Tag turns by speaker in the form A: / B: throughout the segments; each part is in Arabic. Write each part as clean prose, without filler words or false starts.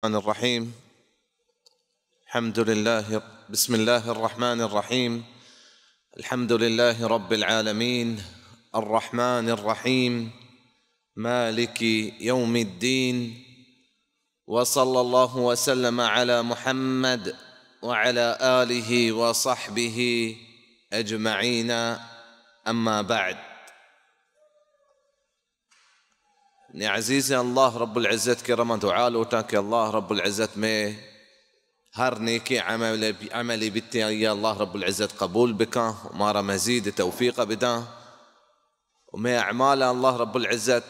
A: الرحمن الرحيم. الحمد لله. بسم الله الرحمن الرحيم. الحمد لله رب العالمين الرحمن الرحيم مالك يوم الدين، وصلى الله وسلم على محمد وعلى آله وصحبه أجمعين. أما بعد، يا عزيزي الله رب العزة كرم دعاء لوتاك الله رب العزة مي هر نيكي عملي بتي يا الله رب العزة قبول بك ومارا مزيد توفيق بدا، ومي أعمال الله رب العزة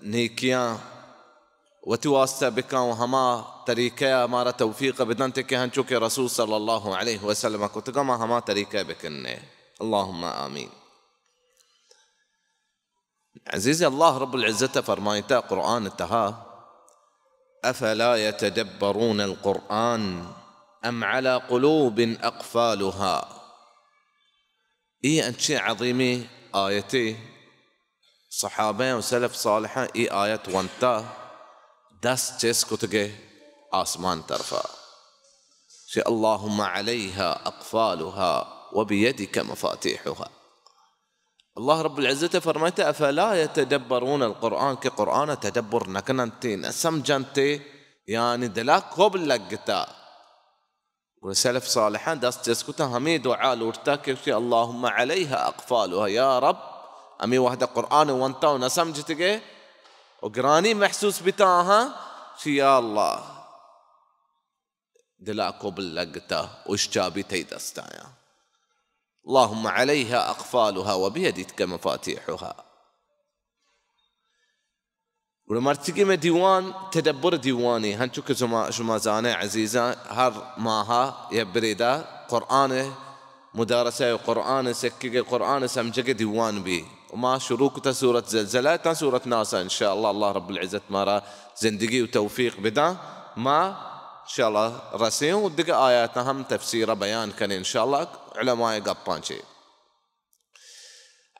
A: نيكيا وتواسطة بك وهما طريقة مارا توفيق بدن تكي هنشوك رسول صلى الله عليه وسلم كتقما هما طريقة بكني. اللهم آمين. عزيزي الله رب العزة فرمايتا قرآن التها: أفلا يتدبرون القرآن أم على قلوب أقفالها. أنت شيء عظيمة آيتي صحابة وسلف صالحة آيات وانتا دست جس كتجه آسمان ترفع شيء اللهم عليها أقفالها وبيدك مفاتيحها. الله رب العزة فرميت: أفلا يتدبرون القرآن، كقرآن تدبر نكننتين سمجنتي يعني دلاك قبل لقتا. وسلف صالحان داست جسكتا همي دعاء لورتاك اللهم عليها أقفالها، يا رب أمي وحدة قرآن وانتا ونسمجتك وقراني محسوس بتاها يا الله دلاك قبل لقتا واشجابي تيدستايا. اللهم عليها أقفالها وبيدك مفاتيحها. ولمرتقي ما ديوان تدبر ديواني هنشوك شما زاني عزيزة هر ماها يبريدا قرآن مدارسة قرآن سكيك قرآن سمجك ديوان بي، وما شروكتا سورة زلزلة سورة ناسا إن شاء الله. الله رب العزة مارا زندگي وتوفيق بدا ما إن شاء الله رسيم ودق آياتنا هم تفسير بيان كان إن شاء الله علماء قبان شيء.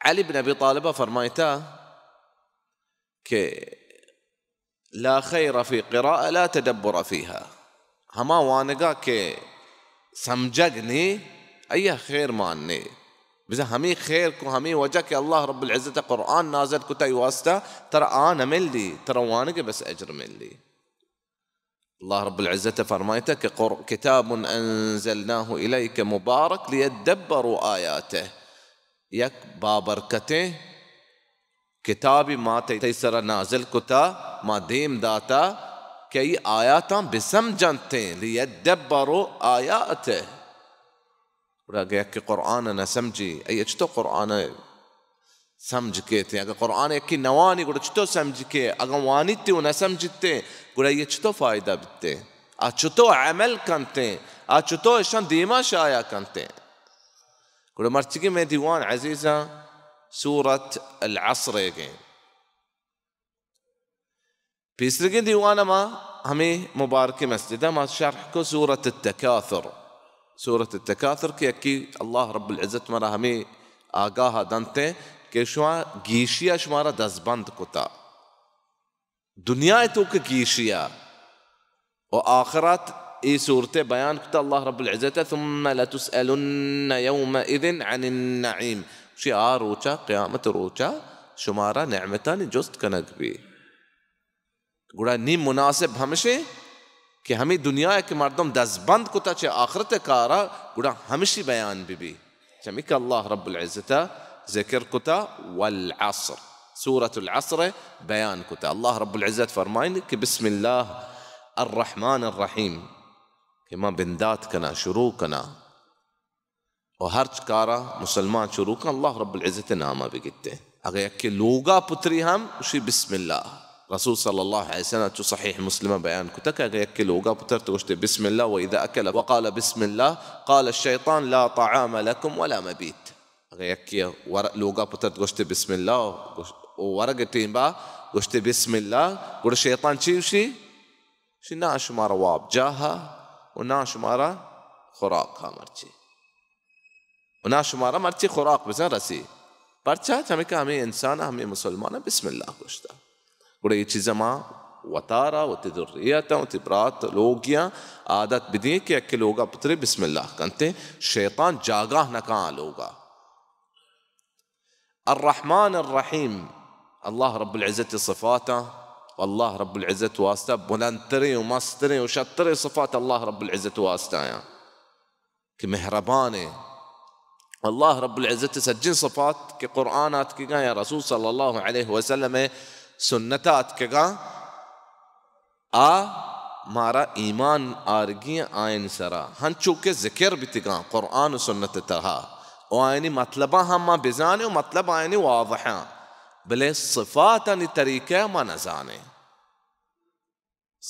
A: علي بن أبي طالب فرمايتا كي لا خير في قراءة لا تدبر فيها. هما وانقا كي سمجقني أي خير ماني بس همي خير كو همي وجهك الله رب العزة قرآن نازل كتاي واسطة ترى أنا ملي ترى وانقا بس أجر ملي. الله رب العزة فرمايته كتاب أنزلناه إليك مبارك ليدبروا آياته. يك بابركته كتابي ما تيسر نازل كتا ما ديم داتا كي آياتا بسمجنته ليدبروا آياته. ورقا قرآن نسمجي أي اجتو قرآن سمجكيت يعني قرآن يكي نواني قد اجتو سمجكي أغوانيتي ونسمجتي قد اجتو فايدة بتي اجتو عمل كنتي اجتو اشان ديما شايا كنتي. قد مرتقي من ديوان عزيزة سورة العصر يجين بيسرقين ديوانا ما همي مباركي مسجدة ما شرحكو سورة التكاثر. سورة التكاثر كي الله رب العزة مرا همي آقاها دانته کہ شما گیشیا شمارا دزبند کتا دنیا تو کہ گیشیا و آخرت ای صورت بیان کتا الله رب العزة ثم لتسألن يومئذ عن النعيم. شيء روچا قیامت روچا شمارا نعمتانی جست کنگ بھی گوڑا نیم مناسب ہمشے کہ ہمیں دنیا کے مردم دزبند کتا چے آخرت کارا گوڑا ہمشی بیان بھی چمیک الله رب العزة ذكر كتا والعصر سورة العصر بيان كتا. الله رب العزة فرماين بسم الله الرحمن الرحيم كما بندات كنا شروع كنا وهرج كارا مسلمان شروع كنا الله رب العزة ناما بقيته اگر يكي لوغا پتري هم وشي بسم الله. رسول صلى الله عليه وسلم صحيح مسلمة بيان كتا اگر يكي لوغا پتر توشتي بسم الله وإذا أكل وقال بسم الله قال الشيطان لا طعام لكم ولا مبيت. يكي ورق لوغا بتر گوشت بسم الله وورق تيمبا گوشت بسم الله قول الشيطان شي وشي شي ناش مارا واب جاها وناش مارا خوراقها مرچي وناش مارا مرچي خوراق بزن رسي پرچا چمکا ہمیں انسان ہمیں مسلمان بسم الله گوشتا. قول یہ چیز ما وتارا وتذريته وتبرات لوگیا عادت بدی کہ اکی لوگا پتری بسم اللہ کنتے شیطان جاگاہ نکان لوگا. الرحمن الرحیم اللہ رب العزت صفاته والله رب العزت واسطه بلندترین و مسترین و شترین صفات اللہ رب العزت واسطه ہیں کہ مہربان ہے. اللہ رب العزت سجن صفات کے قرآنات کے گا یا رسول صلی اللہ علیہ وسلم سنتات کے گا مارا ایمان آرگیاں آئین سرا ہن چوکے ذکر بھی تگا قرآن و سنت تہا و آئینی مطلبہ ہم بزانے و مطلب آئینی واضحاں بلے صفات آنی طریقہ ما نزانے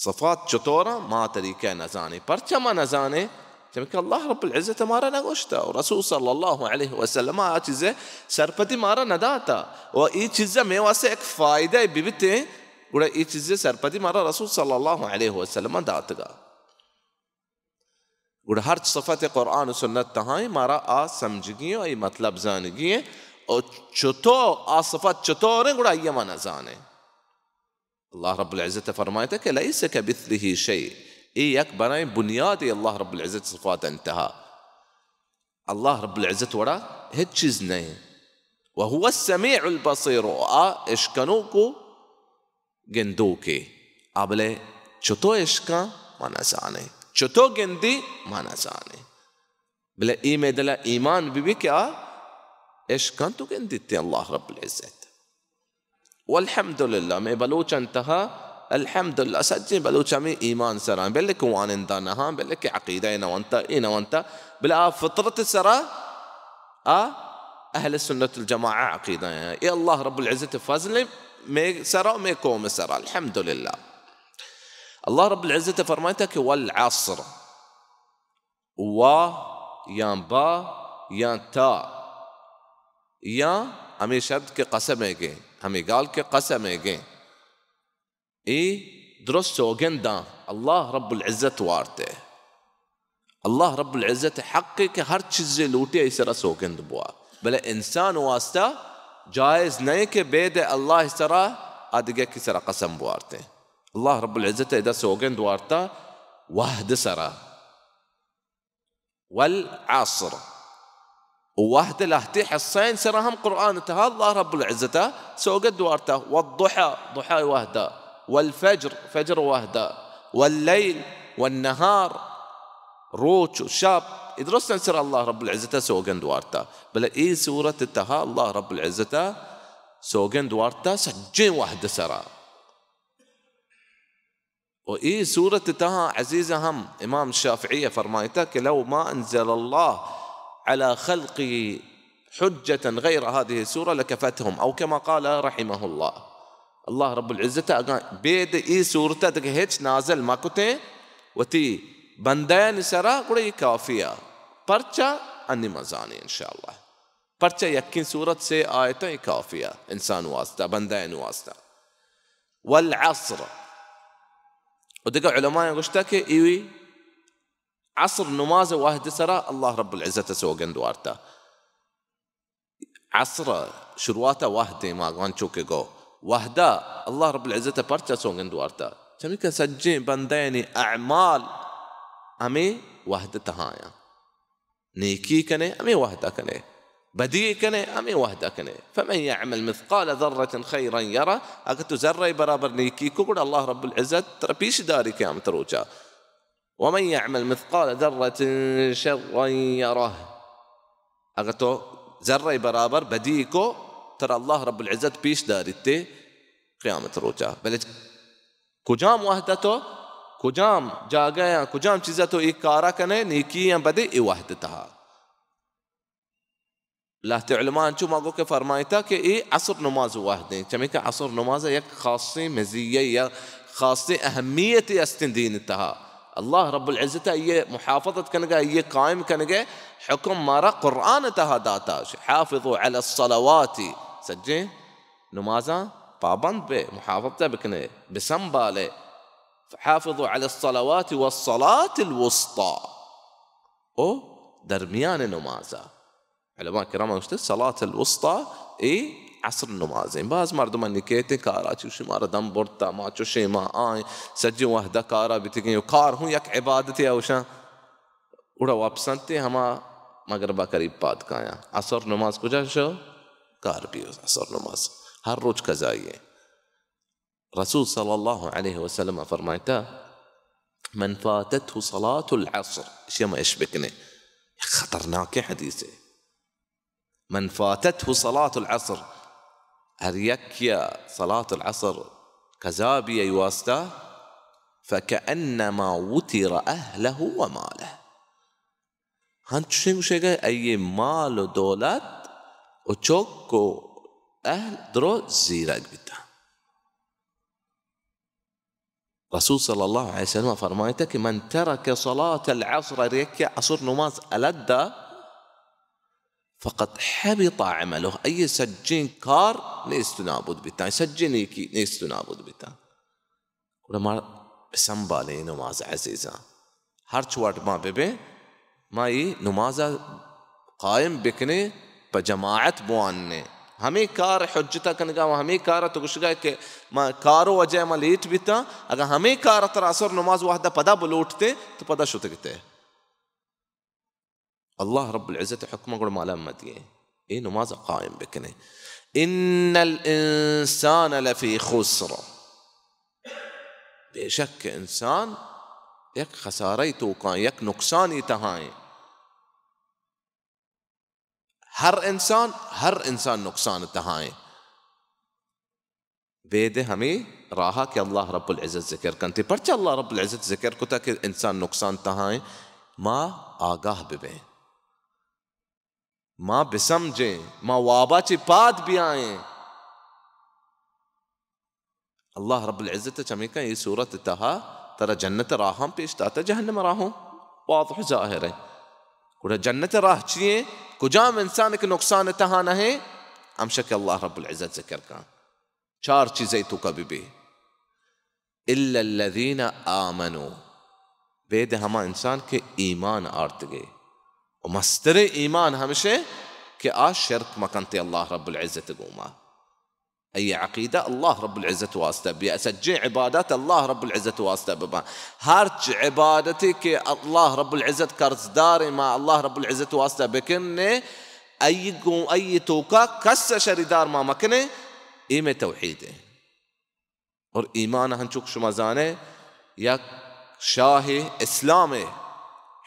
A: صفات چطورا ما طریقہ نزانے پرچہ ما نزانے جبکہ اللہ رب العزت ہمارا نگوشتا اور رسول صلی اللہ علیہ وسلم آ چیزیں سرپتی مارا نداتا و ای چیزیں میں واسے ایک فائدہ بیبتے ہیں گوڑا ای چیزیں سرپتی مارا رسول صلی اللہ علیہ وسلم داتگا گوڑا ہر صفت قرآن و سنت تہائیں مارا سمجھگی اور ای مطلب زانگی ہیں اور چطو صفت چطور ہیں گوڑا یہ مانا زانے. اللہ رب العزت فرمائے کہ لیس کمثلہ شیء ای یک بنائیں بنیادی اللہ رب العزت صفات انتہا. اللہ رب العزت وڑا ہیچ چیز نہیں وہو السمیع البصیر اشکنو کو گندو کے آبلے چطو اشکا مانا زانے چطو گندی مانا زانے بلے ای میں دلہ ایمان بھی کیا اشکان تو گندیتے اللہ رب العزت. والحمدللہ میں بلوچ انتہا الحمدللہ سجن بلوچ میں ایمان سران بلے کوان اندانہاں بلے کہ عقیدہ نوانتا ای نوانتا بلے فطرت سرا اہل سنت الجماعہ عقیدہ ہیں اے اللہ رب العزت فضل میں سرا میں قوم سرا الحمدللہ. اللہ رب العزت فرمائتا کہ والعصر یا با یا تا یا ہمیں شبد کے قسم ہے گئے ہمیں گال کے قسم ہے گئے ای درست سوگندہ اللہ رب العزت وارتے اللہ رب العزت حق کہ ہر چیز لوٹے اس طرح سوگند بوا بلے انسان واسطہ جائز نہیں کہ بید اللہ اس طرح آدھگے کی طرح قسم بوارتے. اللہ رب العزت ادھا سوگند وارتا وحد سرا والعصر وحد لہتی حسین سرا ہم قرآن تہا اللہ رب العزت سوگند وارتا والضحى ضحى وحدا والفجر فجر وحدا والليل والنهار روچ شاب ادرسن سر اللہ رب العزت سوگند وارتا بل ای سورة تہا اللہ رب العزت سوگند وارتا سجن وحد سرا و ای سورة تہا عزیز ہم امام شافعی فرمائتا کہ لو ما انزل اللہ على خلقه حجة غير هذه السورة لكفتهم أو كما قال رحمه الله. الله رب العزة بيد إي سورة تكهيج نازل ما كتين وتي بندين سرا قرأي كافية پرچا أني مزاني إن شاء الله پرچا يكين سورة سي آية كافية إنسان واسطة بندين واسطة. والعصر ودقى علماء يقولتا كي إيوي عصر نماز واحد سرا الله رب العزة سوگند وارتا عصر شروعات واحد ما غانچو کے گو وحدہ اللہ رب العزت پرچا سوگند وارتا چمی کہ سجیں بندین اعمال ہمیں وحد تہایا نیکی کنے ہمیں وحدہ کنے بدی کنے ہمیں وحدہ کنے. فمن يعمل مثقال ذرة خيرا يرى اگر تو ذرہ برابر نیکی کو گوڑا اللہ رب العزت ترپیش داری قیامت روچا. ومن يعمل مثقال ذرة شرا يره اگر تو ذرہ برابر بدی کو ترى اللہ رب العزت پیش دارتے قیامت روچا. بلے کجام وحدہ تو کجام جا گیا کجام چیزہ تو ایک کارا کنے نیکی یا بدی ای وحد تہا. اللہ علماء انچو ماگو کے فرمائیتا کہ ای عصر نماز واحد ہیں چمی کہ عصر نماز یک خاصی مزیہ یا خاصی اہمیت استندین تہا. اللہ رب العزت یہ محافظت کنگا یہ قائم کنگا حکم مارا قرآن تہا داتا حافظوا علی الصلوات سجیں نمازاں پابند بے محافظت بکنے بسنبالے حافظوا علی الصلوات والصلاة الوسطى او درمیان نمازا علماء کرام گوشتے صلاة الوسطى ای عصر نمازين باز مردم نكيتي كاراتي وشي مردم برتا ما شي ما سجي وحده كارا بتيجي وكار هو يك عبادتي او شان وڑا واپسنتے ہما مغربہ قریب بعد کا آیا عصر نماز کجا شو کار بھی عصر نماز ہر روز قضائی ہے رسول صلی اللہ علیہ وسلم فرمائتا من فاتته صلاة العصر اشياء ما يشبكني خطرناك حديثه من فاتته صلاة العصر هريكيا صلاة العصر كذابي يواستا فكأنما وتر أهله وماله هنچشين شيء أي مال ودولات وشوكو أهل درو زيرك بتا رسول صلى الله عليه وسلم فرمايتك من ترك صلاة العصر ريكيا عصر نماز ألدا فقد حبط عمله أي سجين كار نيستو نابود بتا سجين يكي نيستو نابود بتا ولما بسنبالي نماز عزيزة هر چوات ما ببه ما ये नमाज़ कायम बिकने पर जमाअत बुआने हमें कार हुज्जता कन का हमें कार तो कुछ का के मां कारो वजह में लेट बिता अगर हमें कार तर असर नमाज वाहदा पदा बुलूटते तो पदा शुत कहते अल्लाह रब्बुल इज़्ज़त हुक्म गुड़ मालूम मत ये नमाज कायम बिकने इन्नल इंसान लफी खुस्र बेशक इंसान एक खसाराई तो का एक नुकसानी तहाएं हर इंसान नुकसान तहाएं बेदे हमें राहा कि अल्लाह रब्बुल इज़्ज़त ज़िक्र करते परचा अल्लाह रब्बुल इज़्ज़त ज़िक्र को ताकि इंसान नुकसान तहाएं माँ आगाह बिबे माँ बिसमझे माँ वाबा ची पाद भी आए अल्लाह रब्बुल इज़्ज़त चमेका ये सूरत तहा ترى جنة راهم پیش داتا جهنم راهم واضح ظاهر ہے کوڑا جنت راہ چیئے کجام انسان کے نقصان تہانا ہے امشک اللہ رب العزت ذکر کا چار چیزیں تو کبھی بھی الا الذين آمنوا بید ہما انسان کے ایمان آرت گئے ومستر ایمان ہمشہ کہ آج شرک مکنتے اللہ رب العزت گوما أي عقيدة الله رب العزة واسطة بها سجع عبادات الله رب العزة واسطة بها هرج عبادتك الله رب العزة كرزدار مع الله رب العزة واسطة بكنه أي توكا كس شريدار ما مكنه إيمة توحيده और ईमान हंचुक शुमा जाने या शाह इस्लाम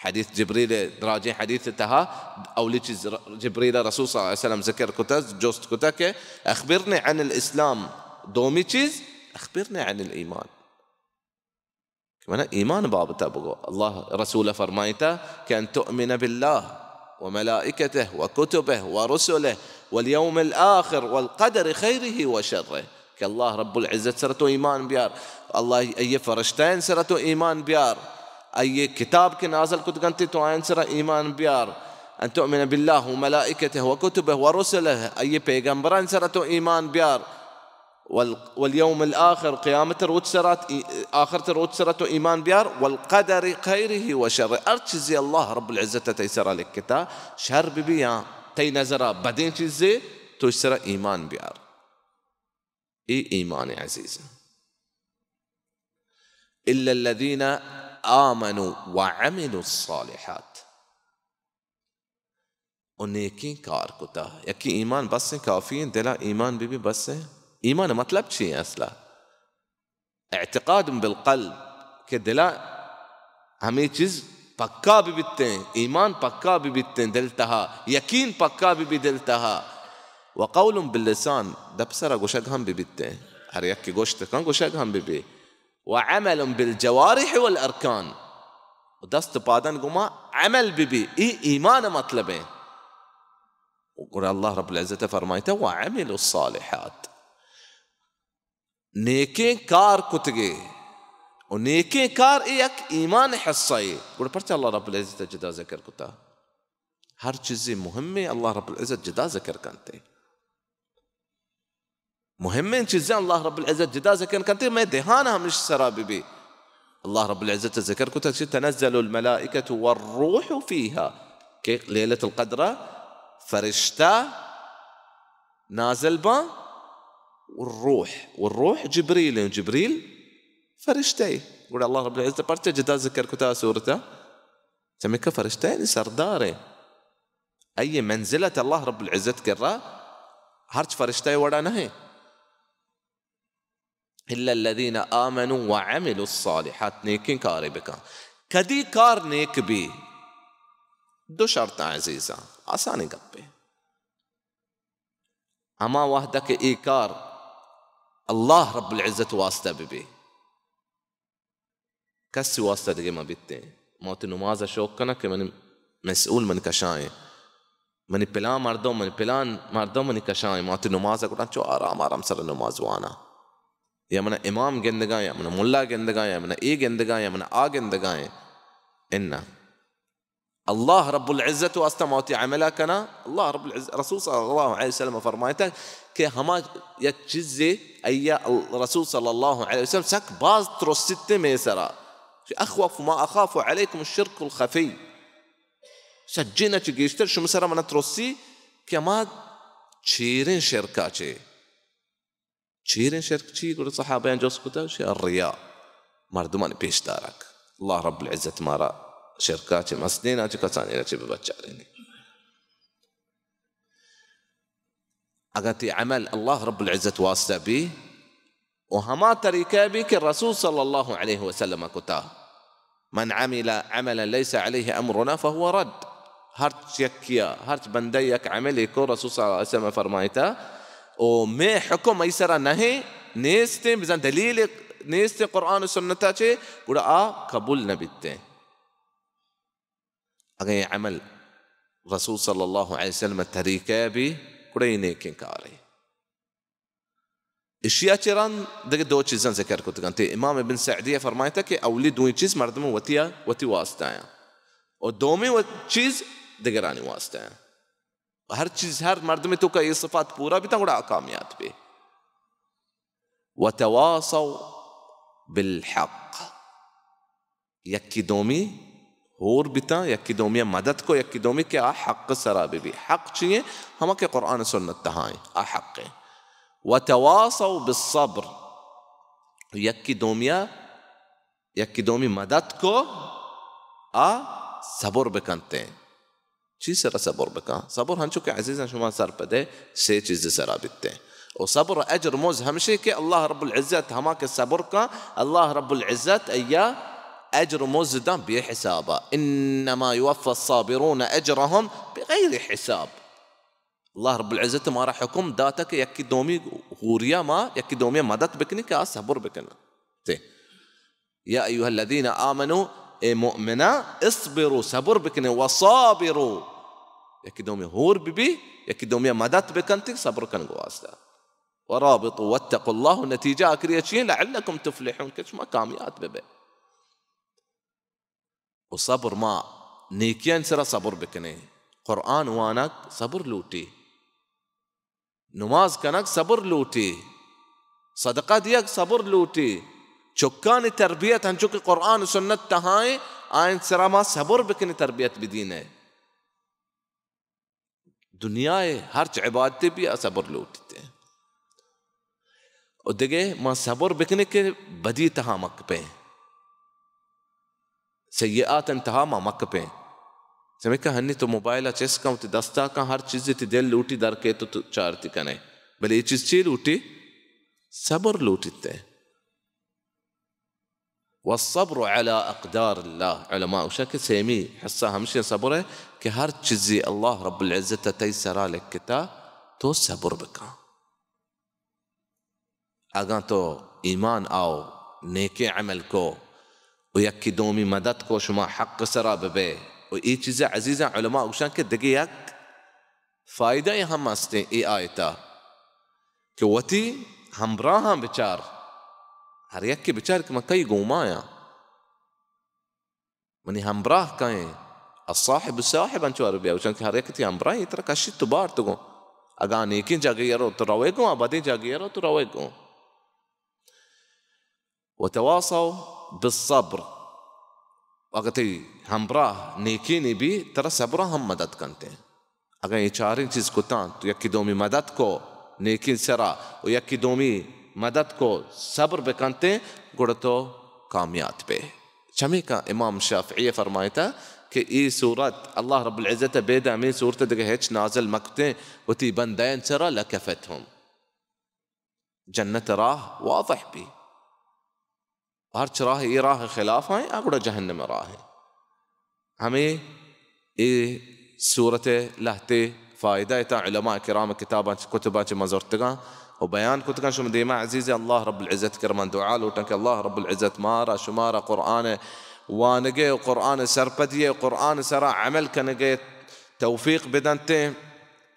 A: حديث جبريل راجع حديث تها أو ليش جبريل رسول صلى الله عليه وسلم ذكر كتاز جوست كتاك أخبرني عن الإسلام دومي چيز أخبرني عن الإيمان كمان إيمان باب تابقو الله رسول فرمايته كأن تؤمن بالله وملائكته وكتبه ورسله واليوم الآخر والقدر خيره وشره كالله رب العزة سرته إيمان بيار الله أي فرشتين سرته إيمان بيار أي كتاب كنازل كنت قنتي توعين سر إيمان بيار أن تؤمن بالله وملائكته وكتبه ورسله أي بيغمبران سرته إيمان بيار واليوم الآخر قيامة روت سرات آخرة روت سرته إيمان بيار والقدر خيره وشره أرتشزي الله رب العزة تيسر لك كتاب شر ببيا تي نزرا بدين چزي تيسر إيمان بيار إيمان عزيز إلا الذين آمنوا وعملوا الصالحات ونيكين كار كتا يكي إيمان بس كافيين دلا إيمان بيبي بس إيمان مطلب شيء أصلا اعتقاد بالقلب كدلا همي چیز پکا بھی بیتے ہیں ایمان پکا بھی بیتے ہیں دلتها یقین پکا بھی دلتها وقول باللسان دبسرا گوشگ هم بھی بیتے ہیں ہر یک کی گوشت کن گوشگ هم بھی وعمل بالجوارح والأركان ودست پادن گما عمل ببي إيمان مطلبين وقال الله رب العزة فرمايته وعملوا الصالحات نیکیں کار کتگے اور نیکیں کار ایک ایمان حصائی قول پرچہ اللہ رب العزت جدا ذکر کتا ہر چیزیں مهمة اللہ رب العزت جدا ذکر کرتے مهمين چیزیں اللہ رب العزت جدا ذکر کرتے میں دہانا ہمش سرابی بھی اللہ رب العزت ذکر کتا تنزل الملائكة والروح فيها کہ لیلت القدر فرشتہ نازل با والروح جبريل فرشتي. يقول الله رب العزة برتا جدا ذكر كتاب سورته سميك فرشتي سرداري أي منزلة الله رب العزة كرا هرج فرشتي ولا نهي إلا الذين آمنوا وعملوا الصالحات نيكين كاري بك كدي كار نيك بي دو شرط عزيزة آساني قبي أما وحدك إيكار الله رب العزة واسطة ببي كسي واسطة دقي ما بيتين موت نمازة شوكنا كمن مسؤول من كشاي من بلان مردم من كشاي موت نمازة قرآن شو آرام سر نماز وانا يا من إمام جندگا يا من ملا جندگا يا من إيه جندگا يا من جندگا إن الله رب العزة واسطة موت عملا كنا الله رب العزة رسول صلى الله عليه وسلم فرمايته کہ ہما یک چیزے ایا رسول صلی اللہ علیہ وسلم سک باز ترستے میں سرا اخوف ما اخاف عليكم الشرك الخفي سجينا تجيشتر شو مسرا من ترسي كما تشيرين شركا تشيرين شرك تشي يقول صحابين جوز كتا شيء الرياء مردمان بيش دارك الله رب العزة مارا شركات مسنينا تكساني لكي ببتشاريني أغتي عمل الله رب العزة واسطة بي وهما طريقة بك الرسول صلى الله عليه وسلم كتا من عمل عملا ليس عليه أمرنا فهو رد هرت يكيا هرت بنديك عملي كو رسول صلى الله عليه وسلم فرمايتا وما حكم أيسر نهي نيستي بزن دليل نيستي قرآن وسنة تاچه قرآن قبول نبيته أغي عمل رسول صلى الله عليه وسلم الطريقة بي قرآن نيكين كاري اشیاء چران دیگه دو چیزان ذکر کرده کنته امام ابن سعدیه فرمایتا که اولی دوی چیز مردم وتی واسطه ہیں اور دومی چیز دیگرانی واسطه ہیں ہر چیز ہر مردم تو کا یہ صفات پورا بھی تنگڑا کامیات بھی وتواصوا بالحق یکی دومی ہور بیتا یکی دومی مدد کو یکی دومی کے حق سرابی بھی حق چیئے ہما کے قرآن سنت تہائیں حق ہے وتواصوا بالصبر يكي دومي مددكو صبر بكنتين چی سر صبر بکن صبر هنچو که عزیزان شما سر پده سه چیز سر بیته و صبر اجر موز همشه که الله رب العزت هما که صبر کا الله رب العزت ایا اجر موز دان بی حسابا انما يوفى الصابرون اجرهم بغير حساب الله رب العزة ما راح حكم داتك يكي دومي غوريا ما يكي دومي مدد بكني كاس صبر بكنا يا أيها الذين آمنوا مؤمنا اصبروا صبر بكني وصابروا يكي دومي هور ببي يكي دومي مدد بكنتي صبر كان قواستا ورابطوا واتقوا الله نتيجة أكريتشين لعلكم تفلحون كش ما كاميات ببي وصبر ما نيكيان سرا صبر بكني قرآن وانك صبر لوتي نماز کنک صبر لوٹی صدقہ دیک صبر لوٹی چکانی تربیت ہنچو کہ قرآن و سنت تہائیں آئین سراما صبر بکنی تربیت بدین ہے دنیا ہرچ عبادتی بھی صبر لوٹتے ہیں اور دیکھے ما صبر بکنے کے بدی تہا مک پہ سیئات انتہا ما مک پہ سمجھ کہ ہنی تو موبائلہ چیس کا تی دستا کا ہر چیز تی دل لوٹی در کے تو چارتی کنے بلے یہ چیز چی لوٹی صبر لوٹیتے والصبر على اقدار الله علماء وشاك سيمي حصة همشي صبر ہے کہ ہر چیزی اللہ رب العزت تیسرا لکتا تو صبر بکا اگاں تو ایمان آو نیک عمل کو ویکی دومی مدد کو شما حق سرا ببے و ای چیزیں عزیزاں علماء وشان کے دگے یک فائدہ ہم ہستے ای آیتا کہ وتی ہمراہاں بچار ہر یک کے بچار کہ مکئی گومایا منی ہمراہ کہیں الصاحب الصاحب انچو عربیہ وشان کہ ہر یک تی ہمراہی ترک اشی تو بار تو گو اگاں نیکین جاگئی رو تو روے گو آبادی جاگئی رو تو روے گو وتواصوا بالصبر وقتی ہمراہ نیکینی بھی ترى صبرہ ہم مدد کرتے ہیں اگر یہ چاریں چیز کو تان تو یکی دومی مدد کو नेकिन सरा और यकी दोमी मदद को सब्र बेकनते गुड़ तो कामयाब पे चमी का इमाम शाफी फरमायता कि ई सूरत अल्लाह रब्बुल इज़्ज़त बेदा में सूरत दगे हेच नाज़िल मकते वती बंदैन सरा लकफतहुम जन्नत राह वाज़ह भी हर राह ये राह खिलाफ है अगुड़ा जहन्नम राह है हमें ये सूरत लहते फ़ायदा इता उलमा किराम किताबा कुतुबा च मज़रतगा और बयान कुतगा शुम दीमा अज़ीज़ अल्लाह रब्बुल इज़्ज़त करमान दुआ लोटन के अल्लाह रब्बुल इज़्ज़त मारा शुमारा कुरान वानगे कुरान सरपदिये कुरान सरा अमल कनगे तौफीक बिदनते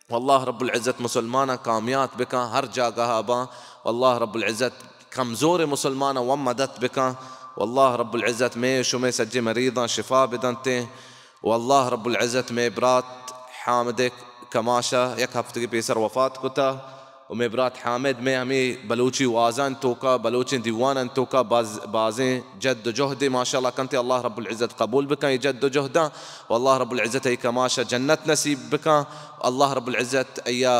A: वल्लाह रब्बुल इज़्ज़त मुसलमान कामयाब बिका हर जगह बा वल्लाह रब्बुल इज़्ज़त कमज़ोर मुसलमान व मदद बिका वल्लाह रब्बुल इज़्ज़त में शुमे सज्जे मरीदा शिफा बिदनते वल्लाह रब्बुल इज़्ज़त में बरात हामिद कमाशा एक हफ्ते के पेसर वफ़ात कुता में बरात हामिद में हमें बलूची वाज़ान तोका बलूची दीवान तोका बाज़ें जद्द जोहद माशाल्लाह कंते अल्लाह रब्बुल इज़्ज़त कबूल बिका ये जद्द जोहदा वल्लाह रब्बुल इज़्ज़त ये कमाशा जन्नत नसीब बिका अल्लाह रब्बुल इज़्ज़त अय्या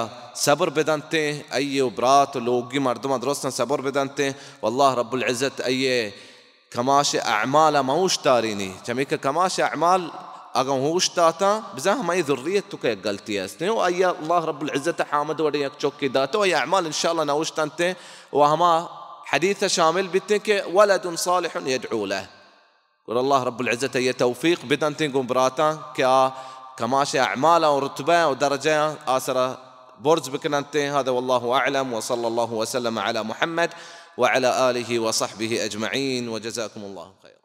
A: सब्र बिदनते अय्ये बरात लोगी मर्दमा दुरुस्त सब्र बिदनते वल्लाह रब्बुल इज़्ज़त अय्ये कमाश अमाल मऊश तारीनी जमी का कमाश अमाल अगर होश ताता बज़ा हमारी ज़ुर्रियत तो क्या गलती है इसने वो अय्या अल्लाह रब्बुल इज़्ज़त हामद वड़े एक चौक की दातो ये अमाल इंशाअल्लाह नौश तंते वो हमा हदीथ शामिल बिते के वलदुन सालिहुन यदऊ लह और अल्लाह रब्बुल इज़्ज़त ये तौफीक बिदनते गुमराता क्या कमाश अमाल और रुतबा और दर्जा आसरा बुर्ज बिकनते هذا والله أعلم وصلى الله وسلم على محمد وعلى آله وصحبه أجمعين وجزاكم الله خيرا.